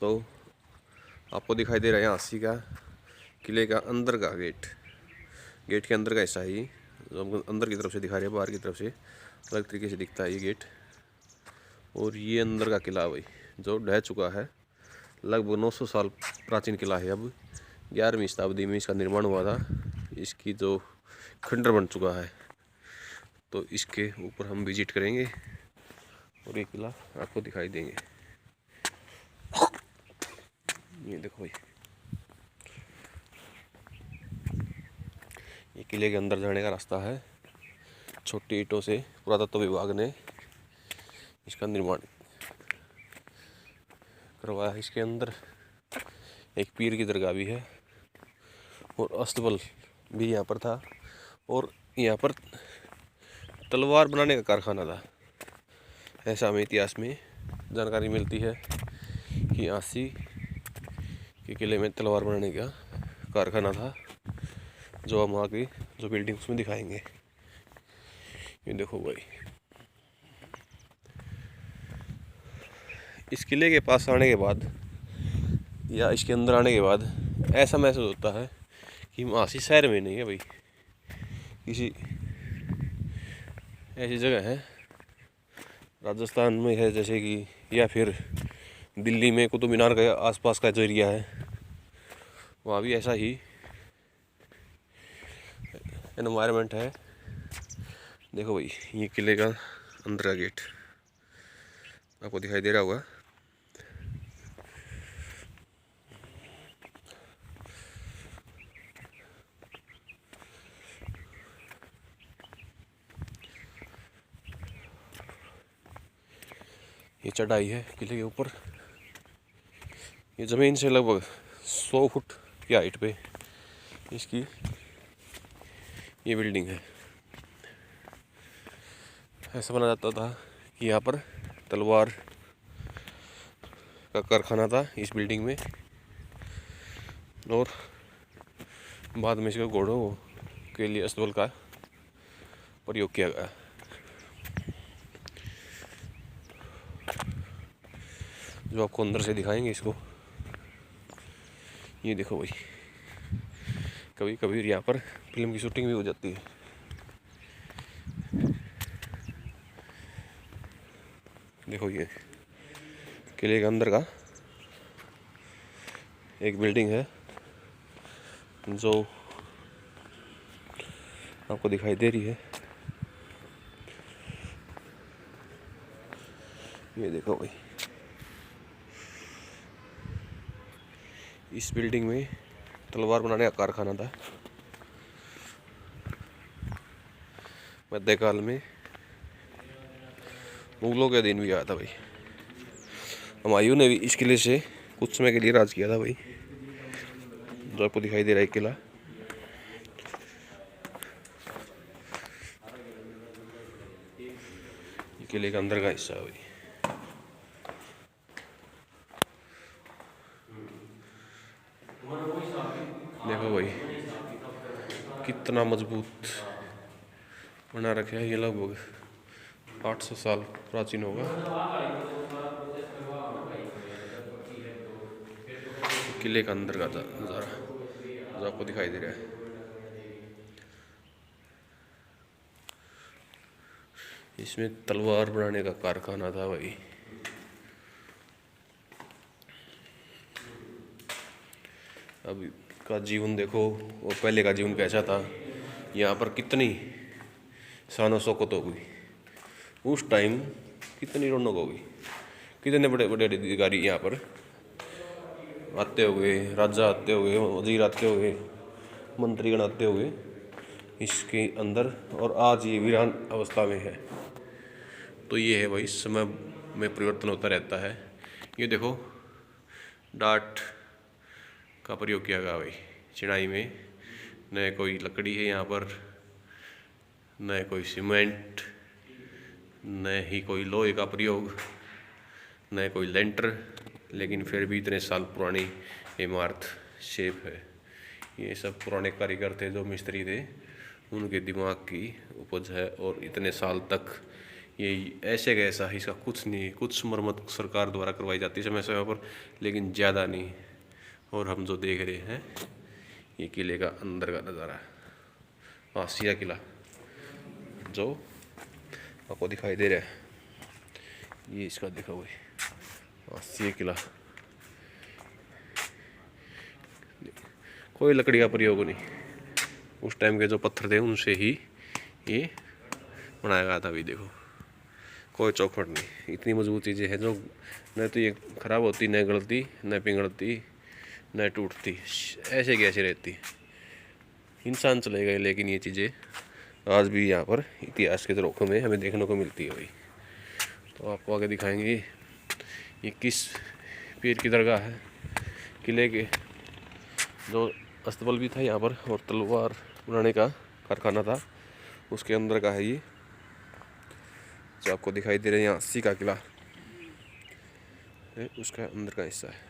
दोस्तों, आपको दिखाई दे रहा है आसी का किले का अंदर का गेट के अंदर का हिस्सा ही जो हम अंदर की तरफ से दिखा रहे हैं। बाहर की तरफ से अलग तरीके से दिखता है ये गेट। और ये अंदर का किला भाई जो ढह चुका है। लगभग 900 साल प्राचीन किला है। अब 11वीं शताब्दी में इसका निर्माण हुआ था। इसकी जो खंडर बन चुका है, तो इसके ऊपर हम विजिट करेंगे और ये किला आपको दिखाई देंगे। ये देखो भाई, ये किले के अंदर जाने का रास्ता है। छोटी ईंटों से पुरातत्व विभाग ने इसका निर्माण करवाया है। इसके अंदर एक पीर की दरगाह भी है और अस्तबल भी यहाँ पर था। और यहाँ पर तलवार बनाने का कारखाना था, ऐसा हमें इतिहास में जानकारी मिलती है कि आसी के किले में तलवार बनाने का कारखाना था, जो हम आगे जो बिल्डिंग उसमें दिखाएंगे। ये देखो भाई, इस किले के पास आने के बाद या इसके अंदर आने के बाद ऐसा महसूस होता है कि हम आसी शहर में नहीं है भाई, किसी ऐसी जगह है राजस्थान में है, जैसे कि या फिर दिल्ली में कुतुब मीनार के आसपास का जो एरिया है वहाँ भी ऐसा ही एनवायरनमेंट है। देखो भाई, ये किले का अंदर का गेट आपको दिखाई दे रहा होगा। ये चढ़ाई है किले के ऊपर। ये ज़मीन से लगभग 100 फुट की हाइट पे इसकी ये बिल्डिंग है। ऐसा माना जाता था कि यहाँ पर तलवार का कारखाना था इस बिल्डिंग में, और बाद में इसके घोड़ों के लिए अस्तबल का प्रयोग किया गया। जो आपको अंदर से दिखाएंगे इसको। ये देखो भाई, कभी कभी यहाँ पर फिल्म की शूटिंग भी हो जाती है। देखो, ये किले के अंदर का एक बिल्डिंग है जो आपको दिखाई दे रही है। ये देखो भाई, इस बिल्डिंग में तलवार बनाने का कारखाना था। मध्यकाल में मुगलों के अधीन भी आया था भाई। हुमायूं ने भी इस किले से कुछ समय के लिए राज किया था भाई। जो आपको दिखाई दे रहा है किला, ये किले के अंदर का हिस्सा है भाई। देखो भाई, कितना मजबूत बना रखा है। ये लगभग 800 साल प्राचीन होगा। किले का अंदर का नज़ारा जो आपको दिखाई दे रहा है। इसमें तलवार बनाने का कारखाना था भाई। अब का जीवन देखो और पहले का जीवन कैसा था। यहाँ पर कितनी शान शौकत हो गई उस टाइम, कितनी रौनक हो गई। कितने बड़े बड़े अधिकारी यहाँ पर आते हुए, राजा आते हुए, वजीर आते हुए, मंत्रीगण आते हुए इसके अंदर, और आज ये वीरान अवस्था में है। तो ये है भाई, समय में परिवर्तन होता रहता है। ये देखो, डाट का प्रयोग किया गया भाई चिनाई में। न कोई लकड़ी है यहाँ पर, न कोई सीमेंट, न ही कोई लोहे का प्रयोग, न कोई लेंटर, लेकिन फिर भी इतने साल पुरानी इमारत शेप है। ये सब पुराने कारीगर थे, जो मिस्त्री थे, उनके दिमाग की उपज है। और इतने साल तक ये ऐसे कैसा, इसका कुछ नहीं, कुछ मरम्मत सरकार द्वारा करवाई जाती है समय समय पर, लेकिन ज़्यादा नहीं। और हम जो देख रहे हैं ये किले का अंदर का नज़ारा है, आसिया किला जो आपको दिखाई दे रहा है, ये इसका देखा हुआ आसिया किला। कोई लकड़ी का प्रयोग नहीं, उस टाइम के जो पत्थर थे उनसे ही ये बनाया गया था। अभी देखो कोई चौखट नहीं, इतनी मजबूत चीज़ें हैं जो न तो ये खराब होती, न गलती, न पिघलती, न टूटती, ऐसे कैसे रहती। इंसान चले गए लेकिन ये चीज़ें आज भी यहाँ पर इतिहास के धरोहर में हमें देखने को मिलती है भाई। तो आपको आगे दिखाएंगे ये किस पीर की दरगाह है। किले के जो अस्तबल भी था यहाँ पर और तलवार बनाने का कारखाना था, उसके अंदर का है ये जो आपको दिखाई दे रहा है। यहाँ 80 का किला है, उसका अंदर का हिस्सा है।